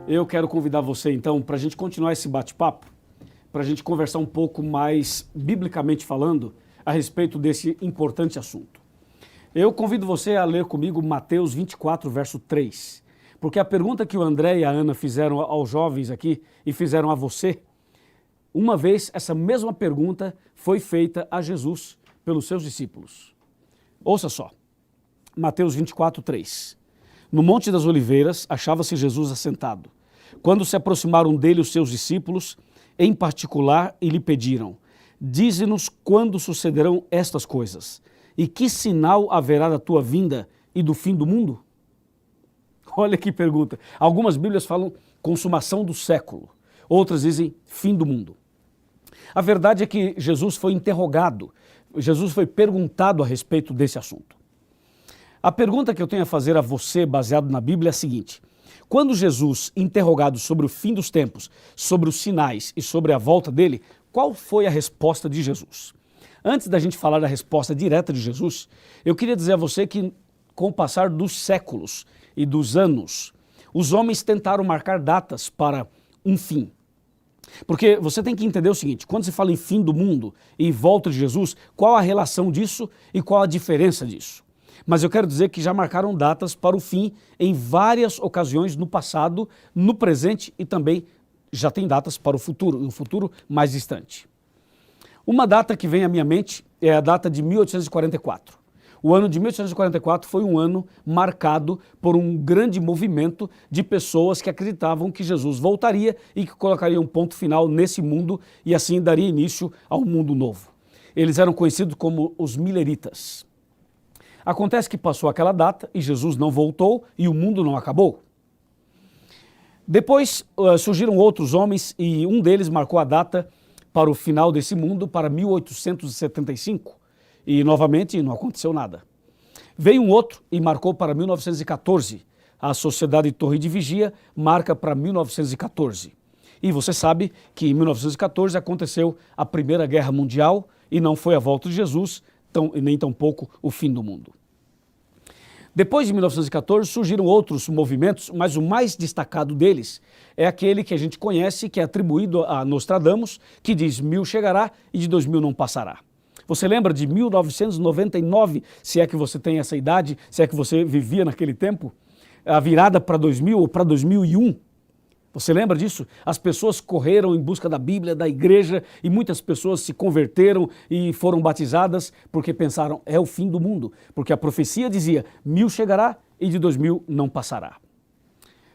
Eu quero convidar você, então, para a gente continuar esse bate-papo, para a gente conversar um pouco mais, biblicamente falando, a respeito desse importante assunto. Eu convido você a ler comigo Mateus 24, verso 3, porque a pergunta que o André e a Ana fizeram aos jovens aqui e fizeram a você, uma vez essa mesma pergunta foi feita a Jesus pelos seus discípulos. Ouça só, Mateus 24, 3. No Monte das Oliveiras achava-se Jesus assentado. Quando se aproximaram dele os seus discípulos, em particular, e lhe pediram: dize-nos quando sucederão estas coisas, e que sinal haverá da tua vinda e do fim do mundo? Olha que pergunta. Algumas Bíblias falam consumação do século, outras dizem fim do mundo. A verdade é que Jesus foi interrogado, Jesus foi perguntado a respeito desse assunto. A pergunta que eu tenho a fazer a você, baseado na Bíblia, é a seguinte: quando Jesus, interrogado sobre o fim dos tempos, sobre os sinais e sobre a volta dele, qual foi a resposta de Jesus? Antes da gente falar da resposta direta de Jesus, eu queria dizer a você que, com o passar dos séculos e dos anos, os homens tentaram marcar datas para um fim. Porque você tem que entender o seguinte: quando se fala em fim do mundo e volta de Jesus, qual a relação disso e qual a diferença disso? Mas eu quero dizer que já marcaram datas para o fim em várias ocasiões no passado, no presente e também já tem datas para o futuro, um futuro mais distante. Uma data que vem à minha mente é a data de 1844. O ano de 1844 foi um ano marcado por um grande movimento de pessoas que acreditavam que Jesus voltaria e que colocaria um ponto final nesse mundo e assim daria início ao mundo novo. Eles eram conhecidos como os mileritas. Acontece que passou aquela data e Jesus não voltou e o mundo não acabou. Depois surgiram outros homens e um deles marcou a data para o final desse mundo, para 1875. E novamente não aconteceu nada. Veio um outro e marcou para 1914. A Sociedade Torre de Vigia marca para 1914. E você sabe que em 1914 aconteceu a Primeira Guerra Mundial e não foi a volta de Jesus, nem tampouco o fim do mundo. Depois de 1914 surgiram outros movimentos, mas o mais destacado deles é aquele que a gente conhece, que é atribuído a Nostradamus, que diz: 1000 chegará e de 2000 não passará. Você lembra de 1999, se é que você tem essa idade, se é que você vivia naquele tempo? A virada para 2000 ou para 2001? Você lembra disso? As pessoas correram em busca da Bíblia, da igreja, e muitas pessoas se converteram e foram batizadas porque pensaram: é o fim do mundo. Porque a profecia dizia: 1000 chegará e de 2000 não passará.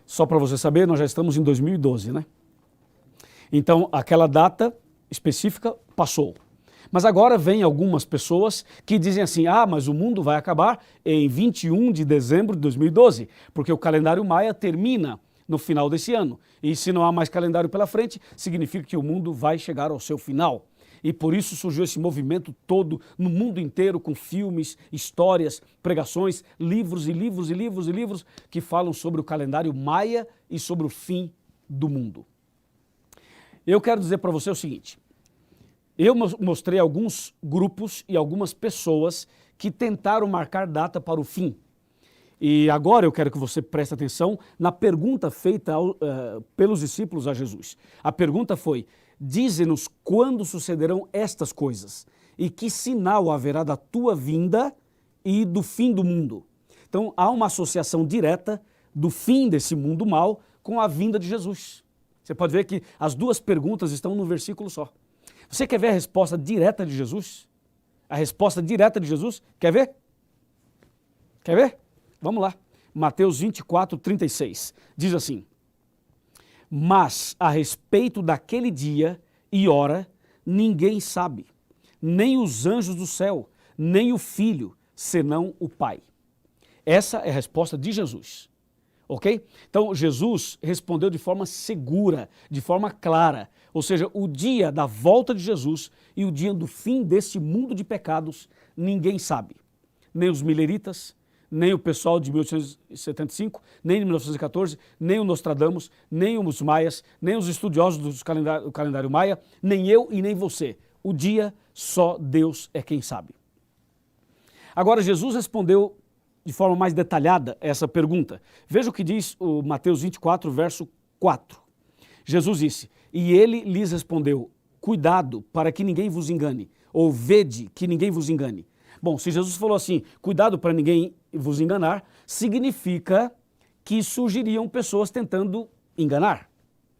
Só para você saber, nós já estamos em 2012, né? Então, aquela data específica passou. Mas agora vem algumas pessoas que dizem assim: ah, mas o mundo vai acabar em 21 de dezembro de 2012, porque o calendário maia termina no final desse ano. E se não há mais calendário pela frente, significa que o mundo vai chegar ao seu final. E por isso surgiu esse movimento todo no mundo inteiro, com filmes, histórias, pregações, livros e livros e livros e livros que falam sobre o calendário maia e sobre o fim do mundo. Eu quero dizer para você o seguinte: eu mostrei alguns grupos e algumas pessoas que tentaram marcar data para o fim. E agora eu quero que você preste atenção na pergunta feita pelos discípulos a Jesus. A pergunta foi: dize-nos quando sucederão estas coisas e que sinal haverá da tua vinda e do fim do mundo. Então há uma associação direta do fim desse mundo mal com a vinda de Jesus. Você pode ver que as duas perguntas estão num versículo só. Você quer ver a resposta direta de Jesus? A resposta direta de Jesus? Quer ver? Quer ver? Vamos lá. Mateus 24, 36. Diz assim: mas a respeito daquele dia e hora, ninguém sabe, nem os anjos do céu, nem o Filho, senão o Pai. Essa é a resposta de Jesus. Ok? Então, Jesus respondeu de forma segura, de forma clara. Ou seja, o dia da volta de Jesus e o dia do fim deste mundo de pecados, ninguém sabe. Nem os mileritas, nem o pessoal de 1875, nem de 1914, nem o Nostradamus, nem os maias, nem os estudiosos do calendário maia, nem eu e nem você. O dia, só Deus é quem sabe. Agora, Jesus respondeu de forma mais detalhada essa pergunta. Veja o que diz o Mateus 24, verso 4. Jesus disse, e ele lhes respondeu, cuidado para que ninguém vos engane, ou vede que ninguém vos engane. Bom, se Jesus falou assim, cuidado para ninguém vos enganar, significa que surgiriam pessoas tentando enganar,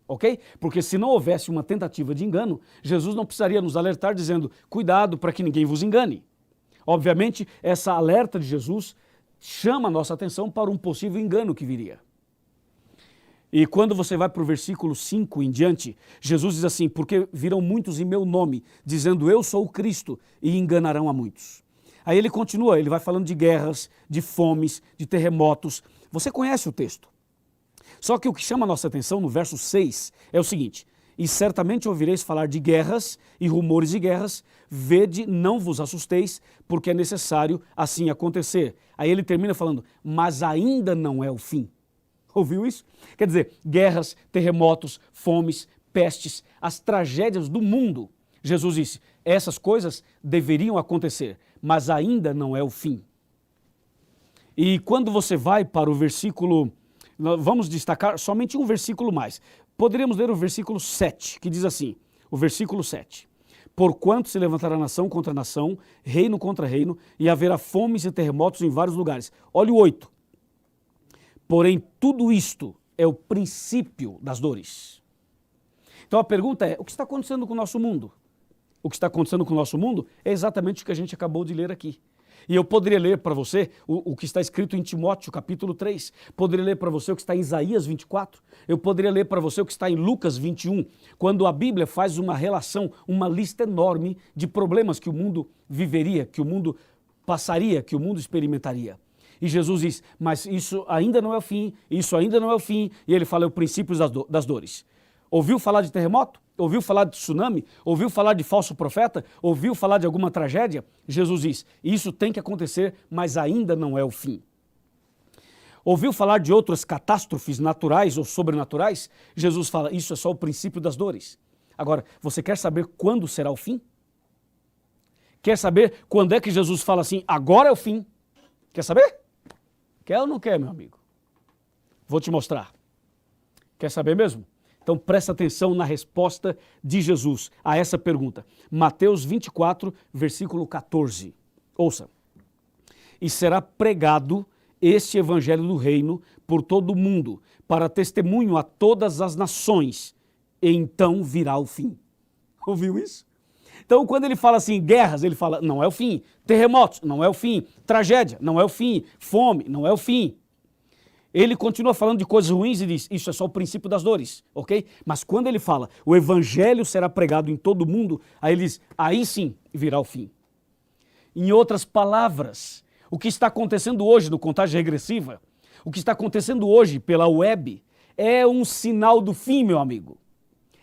ok? Porque se não houvesse uma tentativa de engano, Jesus não precisaria nos alertar dizendo, cuidado para que ninguém vos engane. Obviamente, essa alerta de Jesus chama a nossa atenção para um possível engano que viria. E quando você vai para o versículo 5 em diante, Jesus diz assim, porque virão muitos em meu nome, dizendo eu sou o Cristo, e enganarão a muitos. Aí ele continua, ele vai falando de guerras, de fomes, de terremotos. Você conhece o texto. Só que o que chama a nossa atenção no verso 6 é o seguinte, e certamente ouvireis falar de guerras e rumores de guerras, vede, não vos assusteis, porque é necessário assim acontecer. Aí ele termina falando, mas ainda não é o fim. Ouviu isso? Quer dizer, guerras, terremotos, fomes, pestes, as tragédias do mundo. Jesus disse, essas coisas deveriam acontecer, mas ainda não é o fim. E quando você vai para o versículo, vamos destacar somente um versículo mais. Poderíamos ler o versículo 7, que diz assim, o versículo 7. Porquanto se levantará nação contra nação, reino contra reino, e haverá fomes e terremotos em vários lugares. Olha o 8. Porém, tudo isto é o princípio das dores. Então a pergunta é, o que está acontecendo com o nosso mundo? O que está acontecendo com o nosso mundo é exatamente o que a gente acabou de ler aqui. E eu poderia ler para você o que está escrito em Timóteo, capítulo 3. Poderia ler para você o que está em Isaías 24. Eu poderia ler para você o que está em Lucas 21, quando a Bíblia faz uma relação, uma lista enorme de problemas que o mundo viveria, que o mundo passaria, que o mundo experimentaria. E Jesus diz, mas isso ainda não é o fim, isso ainda não é o fim. E ele fala, é o princípio das dores. Ouviu falar de terremoto? Ouviu falar de tsunami? Ouviu falar de falso profeta? Ouviu falar de alguma tragédia? Jesus diz, isso tem que acontecer, mas ainda não é o fim. Ouviu falar de outras catástrofes naturais ou sobrenaturais? Jesus fala, isso é só o princípio das dores. Agora, você quer saber quando será o fim? Quer saber quando é que Jesus fala assim, agora é o fim? Quer saber? Quer ou não quer, meu amigo? Vou te mostrar. Quer saber mesmo? Então presta atenção na resposta de Jesus a essa pergunta. Mateus 24, versículo 14. Ouça. E será pregado este evangelho do reino por todo o mundo, para testemunho a todas as nações, e então virá o fim. Ouviu isso? Então, quando ele fala assim, guerras, ele fala, não é o fim. Terremotos, não é o fim. Tragédia, não é o fim. Fome, não é o fim. Ele continua falando de coisas ruins e diz, isso é só o princípio das dores, ok? Mas quando ele fala, o evangelho será pregado em todo o mundo, aí ele diz, aí sim virá o fim. Em outras palavras, o que está acontecendo hoje no Contagem Regressiva, o que está acontecendo hoje pela web, é um sinal do fim, meu amigo.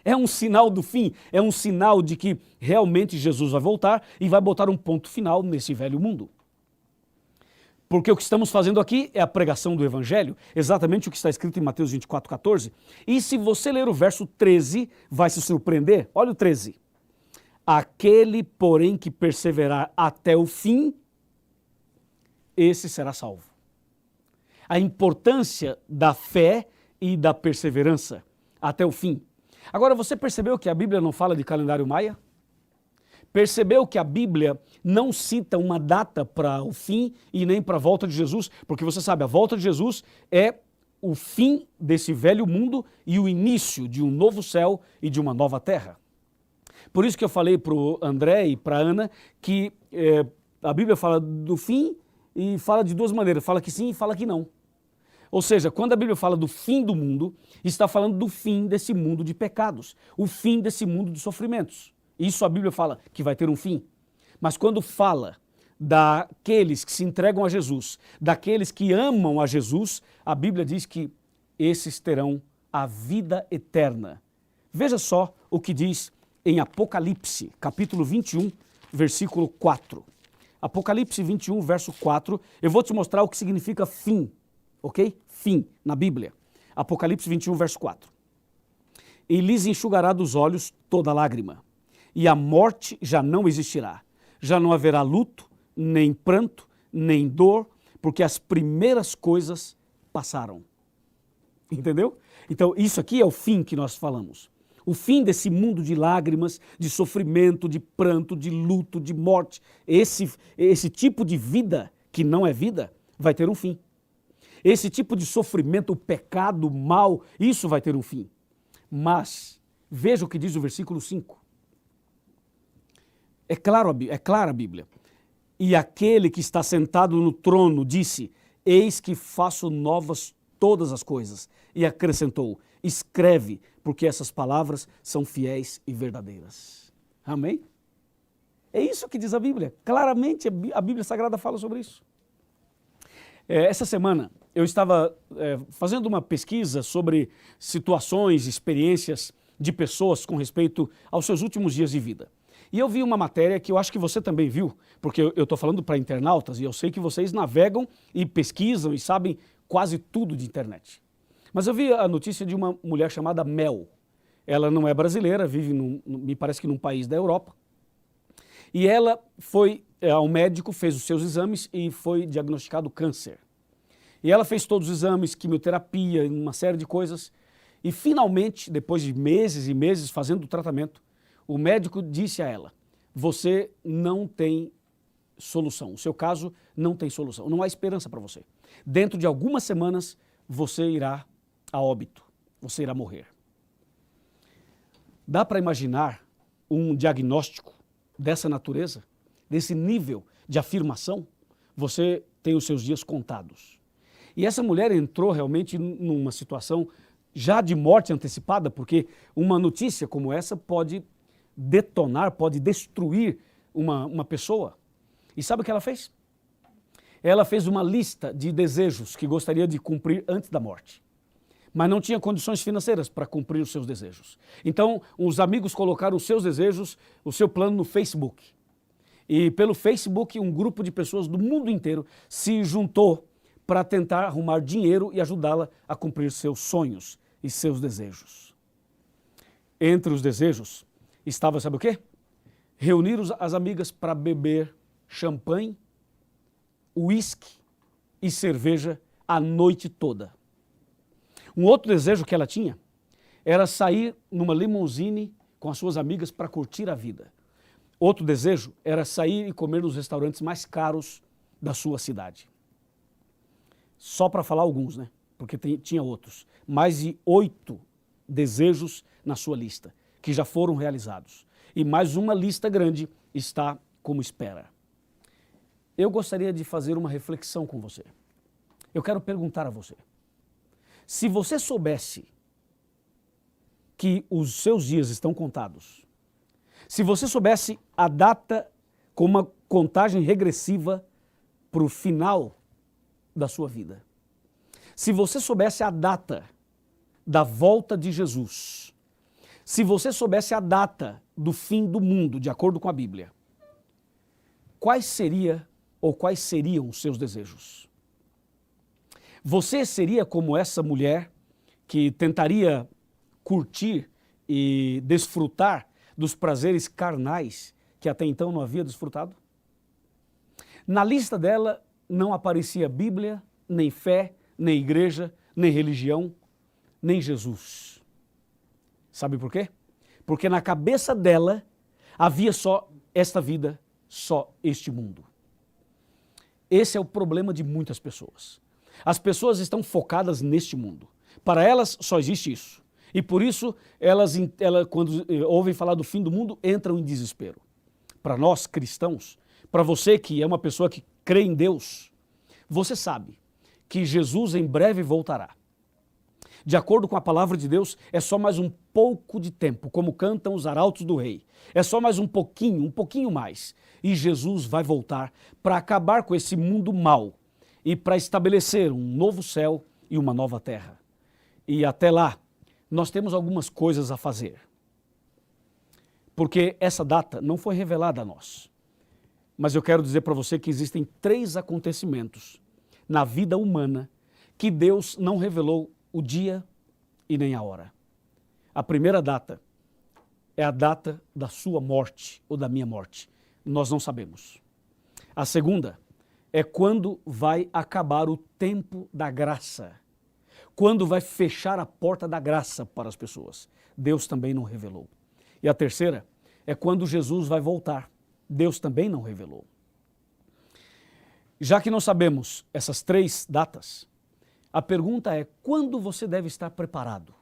É um sinal do fim, é um sinal de que realmente Jesus vai voltar e vai botar um ponto final nesse velho mundo. Porque o que estamos fazendo aqui é a pregação do Evangelho, exatamente o que está escrito em Mateus 24, 14. E se você ler o verso 13, vai se surpreender. Olha o 13. Aquele, porém, que perseverar até o fim, esse será salvo. A importância da fé e da perseverança até o fim. Agora, você percebeu que a Bíblia não fala de calendário maia? Percebeu que a Bíblia não cita uma data para o fim e nem para a volta de Jesus? Porque você sabe, a volta de Jesus é o fim desse velho mundo e o início de um novo céu e de uma nova terra. Por isso que eu falei para o André e para a Ana que a Bíblia fala do fim e fala de duas maneiras, fala que sim e fala que não. Ou seja, quando a Bíblia fala do fim do mundo, está falando do fim desse mundo de pecados, o fim desse mundo de sofrimentos. Isso a Bíblia fala que vai ter um fim. Mas quando fala daqueles que se entregam a Jesus, daqueles que amam a Jesus, a Bíblia diz que esses terão a vida eterna. Veja só o que diz em Apocalipse, capítulo 21, versículo 4. Apocalipse 21, verso 4. Eu vou te mostrar o que significa fim. Ok? Fim, na Bíblia. Apocalipse 21, verso 4. E lhes enxugará dos olhos toda lágrima, e a morte já não existirá. Já não haverá luto, nem pranto, nem dor, porque as primeiras coisas passaram. Entendeu? Então, isso aqui é o fim que nós falamos. O fim desse mundo de lágrimas, de sofrimento, de pranto, de luto, de morte. Esse tipo de vida, que não é vida, vai ter um fim. Esse tipo de sofrimento, o pecado, o mal, isso vai ter um fim. Mas, veja o que diz o versículo 5. É clara a Bíblia. E aquele que está sentado no trono disse: eis que faço novas todas as coisas. E acrescentou: escreve, porque essas palavras são fiéis e verdadeiras. Amém? É isso que diz a Bíblia. Claramente a Bíblia Sagrada fala sobre isso. Essa semana eu estava fazendo uma pesquisa sobre situações, experiências de pessoas com respeito aos seus últimos dias de vida. E eu vi uma matéria que eu acho que você também viu, porque eu estou falando para internautas e eu sei que vocês navegam e pesquisam e sabem quase tudo de internet. Mas eu vi a notícia de uma mulher chamada Mel. Ela não é brasileira, vive, me parece que num país da Europa. E ela foi ao médico, fez os seus exames e foi diagnosticado câncer. E ela fez todos os exames, quimioterapia, uma série de coisas. E finalmente, depois de meses e meses fazendo o tratamento, o médico disse a ela: você não tem solução, o seu caso não tem solução, não há esperança para você. Dentro de algumas semanas você irá a óbito, você irá morrer. Dá para imaginar um diagnóstico dessa natureza, desse nível de afirmação? Você tem os seus dias contados. E essa mulher entrou realmente numa situação já de morte antecipada, porque uma notícia como essa pode detonar, pode destruir uma pessoa. E sabe o que ela fez? Ela fez uma lista de desejos que gostaria de cumprir antes da morte, mas não tinha condições financeiras para cumprir os seus desejos. Então, os amigos colocaram os seus desejos, o seu plano no Facebook. E pelo Facebook, um grupo de pessoas do mundo inteiro se juntou para tentar arrumar dinheiro e ajudá-la a cumprir seus sonhos e seus desejos. Entre os desejos estava, sabe o quê? Reunir as amigas para beber champanhe, uísque e cerveja a noite toda. Um outro desejo que ela tinha era sair numa limusine com as suas amigas para curtir a vida. Outro desejo era sair e comer nos restaurantes mais caros da sua cidade. Só para falar alguns, né? Porque tinha outros. Mais de 8 desejos na sua lista, que já foram realizados. E mais uma lista grande está como espera. Eu gostaria de fazer uma reflexão com você. Eu quero perguntar a você: se você soubesse que os seus dias estão contados, se você soubesse a data com uma contagem regressiva para o final da sua vida, se você soubesse a data da volta de Jesus, se você soubesse a data do fim do mundo, de acordo com a Bíblia, quais seriam os seus desejos? Você seria como essa mulher que tentaria curtir e desfrutar dos prazeres carnais que até então não havia desfrutado? Na lista dela não aparecia Bíblia, nem fé, nem igreja, nem religião, nem Jesus. Sabe por quê? Porque na cabeça dela havia só esta vida, só este mundo. Esse é o problema de muitas pessoas. As pessoas estão focadas neste mundo. Para elas só existe isso. E por isso, elas quando ouvem falar do fim do mundo, entram em desespero. Para nós cristãos, para você que é uma pessoa que crê em Deus, você sabe que Jesus em breve voltará. De acordo com a palavra de Deus, é só mais um pouco de tempo, como cantam os arautos do rei. É só mais um pouquinho mais. E Jesus vai voltar para acabar com esse mundo mau e para estabelecer um novo céu e uma nova terra. E até lá, nós temos algumas coisas a fazer. Porque essa data não foi revelada a nós. Mas eu quero dizer para você que existem 3 acontecimentos na vida humana que Deus não revelou o dia e nem a hora. A primeira data é a data da sua morte ou da minha morte. Nós não sabemos. A segunda é quando vai acabar o tempo da graça. quando vai fechar a porta da graça para as pessoas. Deus também não revelou. E a terceira é quando Jesus vai voltar. Deus também não revelou. Já que não sabemos essas 3 datas, a pergunta é: quando você deve estar preparado?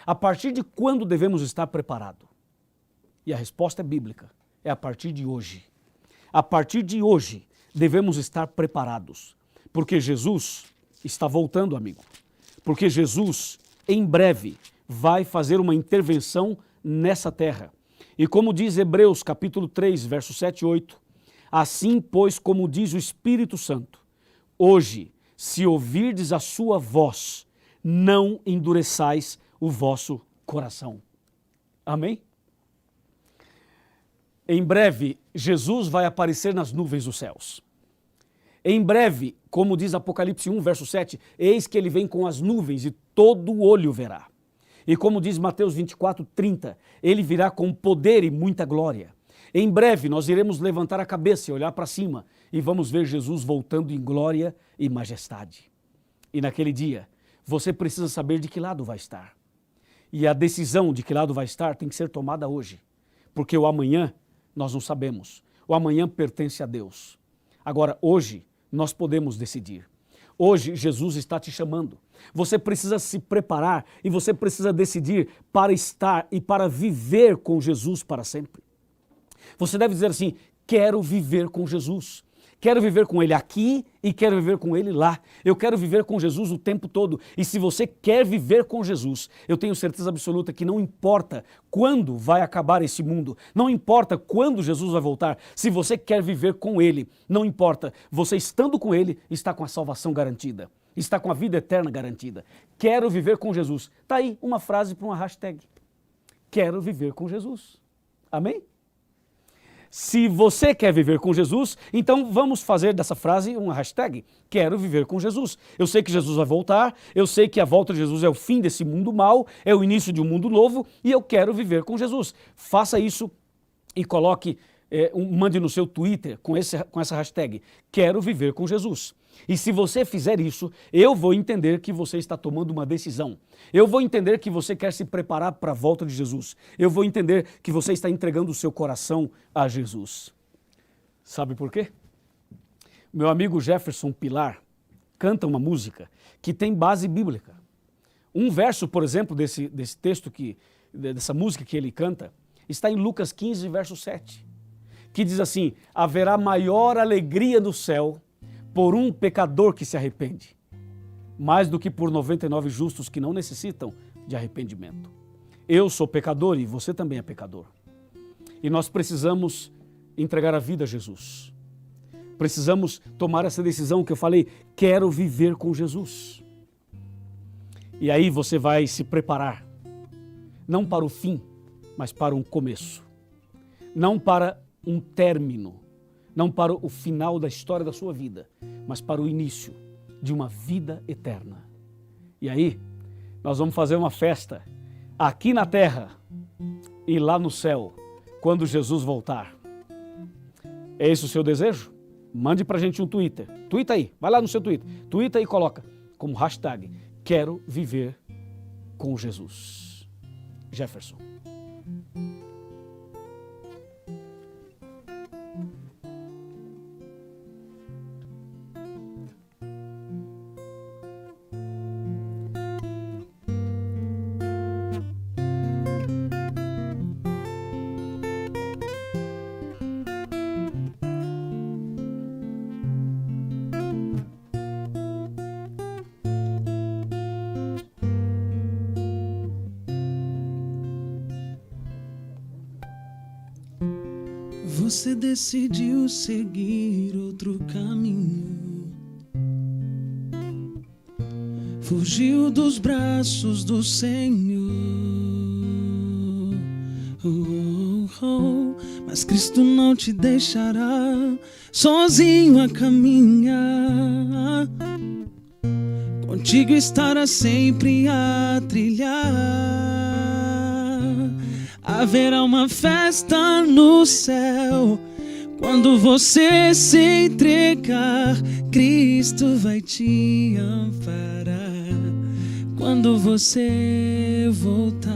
A partir de quando devemos estar preparados? E a resposta é bíblica, é a partir de hoje. A partir de hoje devemos estar preparados, porque Jesus está voltando, amigo. Porque Jesus, em breve, vai fazer uma intervenção nessa terra. E como diz Hebreus capítulo 3, versos 7 e 8, assim, pois, como diz o Espírito Santo, hoje, se ouvirdes a sua voz, não endureçais o vosso coração. Amém? Em breve, Jesus vai aparecer nas nuvens dos céus. Em breve, como diz Apocalipse 1, verso 7, eis que ele vem com as nuvens e todo olho verá. E como diz Mateus 24, 30, ele virá com poder e muita glória. Em breve nós iremos levantar a cabeça e olhar para cima e vamos ver Jesus voltando em glória e majestade. E naquele dia, você precisa saber de que lado vai estar. E a decisão de que lado vai estar tem que ser tomada hoje. Porque o amanhã nós não sabemos. O amanhã pertence a Deus. Agora, hoje, nós podemos decidir. Hoje, Jesus está te chamando. Você precisa se preparar e você precisa decidir para estar e para viver com Jesus para sempre. Você deve dizer assim: quero viver com Jesus. Quero viver com Ele aqui e quero viver com Ele lá. Eu quero viver com Jesus o tempo todo. E se você quer viver com Jesus, eu tenho certeza absoluta que não importa quando vai acabar esse mundo, não importa quando Jesus vai voltar, se você quer viver com Ele, não importa, você estando com Ele, está com a salvação garantida, está com a vida eterna garantida. Quero viver com Jesus. Está aí uma frase para uma hashtag. Quero viver com Jesus. Amém? Se você quer viver com Jesus, então vamos fazer dessa frase uma hashtag. Quero viver com Jesus. Eu sei que Jesus vai voltar, eu sei que a volta de Jesus é o fim desse mundo mau, é o início de um mundo novo e eu quero viver com Jesus. Faça isso e coloque, mande no seu Twitter com essa hashtag. Quero viver com Jesus. E se você fizer isso, eu vou entender que você está tomando uma decisão. Eu vou entender que você quer se preparar para a volta de Jesus. Eu vou entender que você está entregando o seu coração a Jesus. Sabe por quê? Meu amigo Jefferson Pilar canta uma música que tem base bíblica. Um verso, por exemplo, desse texto, dessa música que ele canta, está em Lucas 15, verso 7, que diz assim: haverá maior alegria no céu por um pecador que se arrepende, mais do que por 99 justos que não necessitam de arrependimento. Eu sou pecador e você também é pecador. E nós precisamos entregar a vida a Jesus. Precisamos tomar essa decisão que eu falei: quero viver com Jesus. E aí você vai se preparar, não para o fim, mas para um começo. Não para um término, não para o final da história da sua vida, mas para o início de uma vida eterna. E aí, nós vamos fazer uma festa aqui na terra e lá no céu, quando Jesus voltar. É esse o seu desejo? Mande pra gente um Twitter. Tuita aí, vai lá no seu Twitter. Tuita aí e coloca como hashtag: quero viver com Jesus. Jefferson. Você decidiu seguir outro caminho, fugiu dos braços do Senhor. Mas Cristo não te deixará sozinho a caminhar. Contigo estará sempre a trilhar. Haverá uma festa no céu. Quando você se entregar, Cristo vai te amparar. quando você voltar.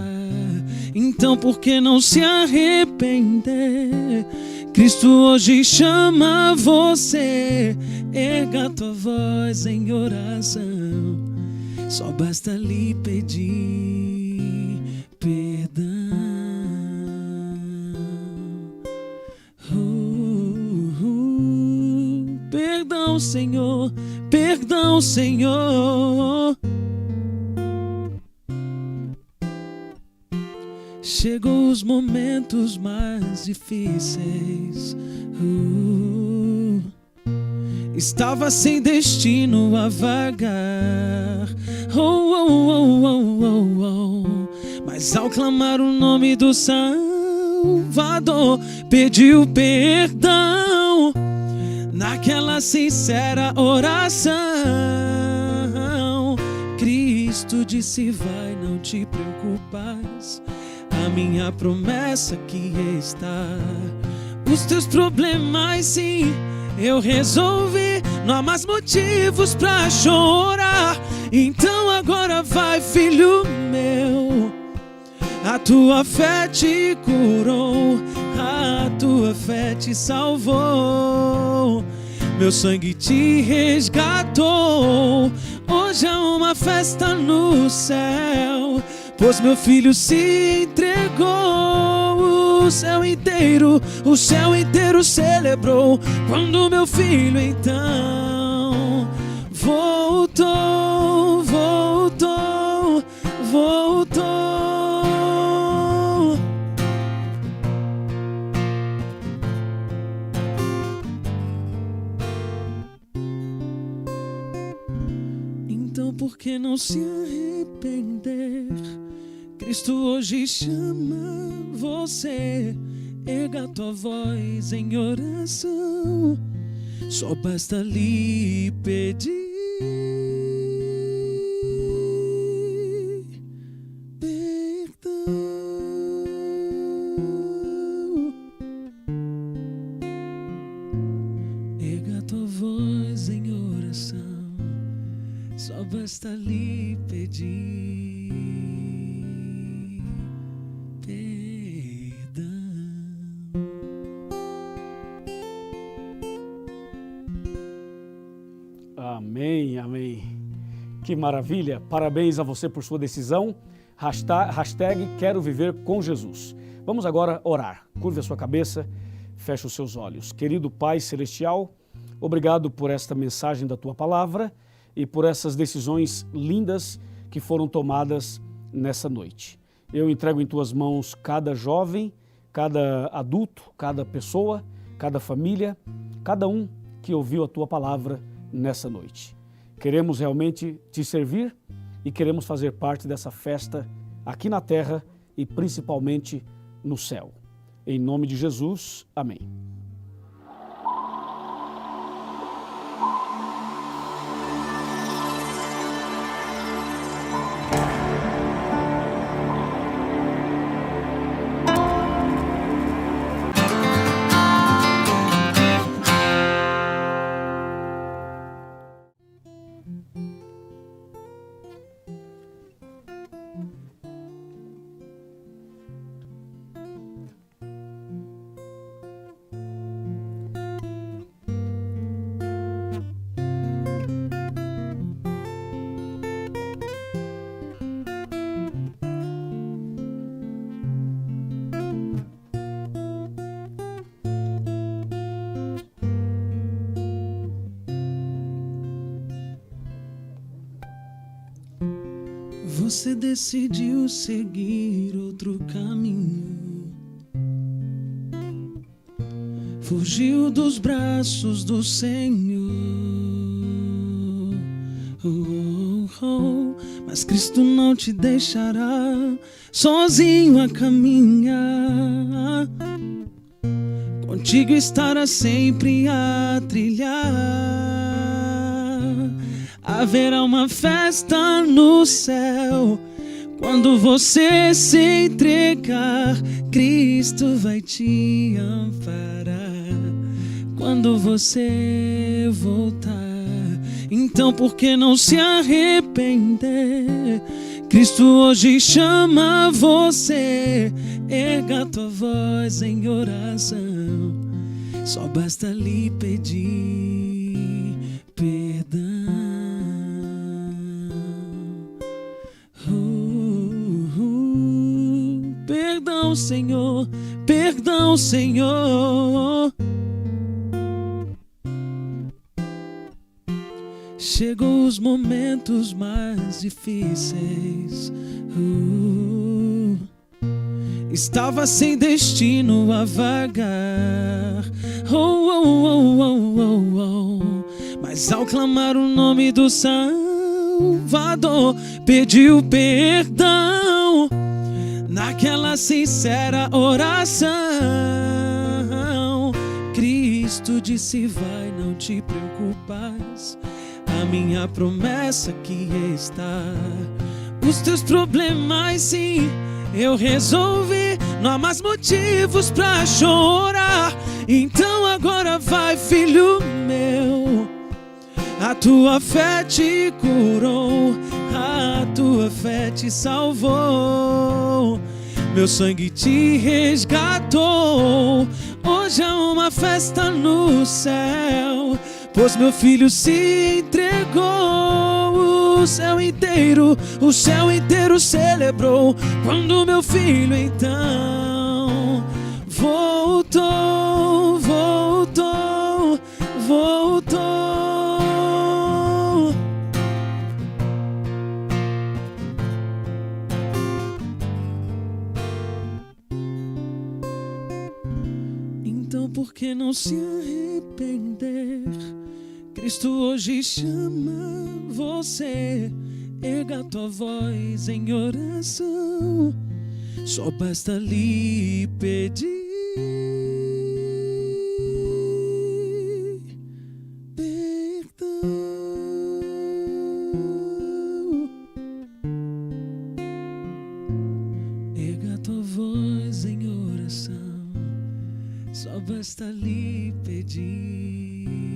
Então por que não se arrepender? Cristo hoje chama você. Erga tua voz em oração, só basta lhe pedir perdão. Perdão, Senhor, perdão, Senhor. Chegou os momentos mais difíceis. Estava sem destino a vagar. Mas ao clamar o nome do Salvador, pediu perdão. Naquela sincera oração, Cristo disse: vai, não te preocupas, a minha promessa aqui está. Os teus problemas sim, eu resolvi, não há mais motivos pra chorar. Então agora vai, filho meu, a tua fé te curou, a tua fé te salvou, meu sangue te resgatou. Hoje é uma festa no céu, pois meu filho se entregou. O céu inteiro celebrou quando meu filho então voltou, voltou, voltou. Então por que não se arrepender? Cristo hoje chama você. Erga tua voz em oração, só basta lhe pedir perdão. Erga tua voz em oração, só basta lhe pedir. Amém, amém. Que maravilha. Parabéns a você por sua decisão. Hashtag quero viver com Jesus. Vamos agora orar. Curve a sua cabeça, feche os seus olhos. Querido Pai Celestial, obrigado por esta mensagem da Tua Palavra e por essas decisões lindas que foram tomadas nessa noite. Eu entrego em Tuas mãos cada jovem, cada adulto, cada pessoa, cada família, cada um que ouviu a Tua Palavra nessa noite. Queremos realmente Te servir e queremos fazer parte dessa festa aqui na terra e principalmente no céu. Em nome de Jesus, amém. Você decidiu seguir outro caminho, fugiu dos braços do Senhor. Mas Cristo não te deixará sozinho a caminhar, contigo estará sempre a trilhar. Haverá uma festa no céu quando você se entregar. Cristo vai te amparar quando você voltar. Então por que não se arrepender? Cristo hoje chama você. Erga tua voz em oração. Só basta lhe pedir perdão. Perdão, Senhor. Perdão, Senhor. Chegou os momentos mais difíceis. Estava sem destino a vagar. Mas ao clamar o nome do Salvador, pediu perdão. Naquela sincera oração, Cristo disse: vai, não te preocupas. A minha promessa aqui está. Os teus problemas, sim, eu resolvi. Não há mais motivos pra chorar. Então agora vai, filho meu. A tua fé te curou, a tua fé te salvou. Meu sangue te resgatou. Hoje é uma festa no céu, pois meu filho se entregou. O céu inteiro celebrou quando meu filho então voltou, voltou, voltou. Então por que não se arrepender? Cristo hoje chama você. Erga tua voz em oração. Só basta lhe pedir perdão. Erga tua voz em oração. Só basta lhe pedir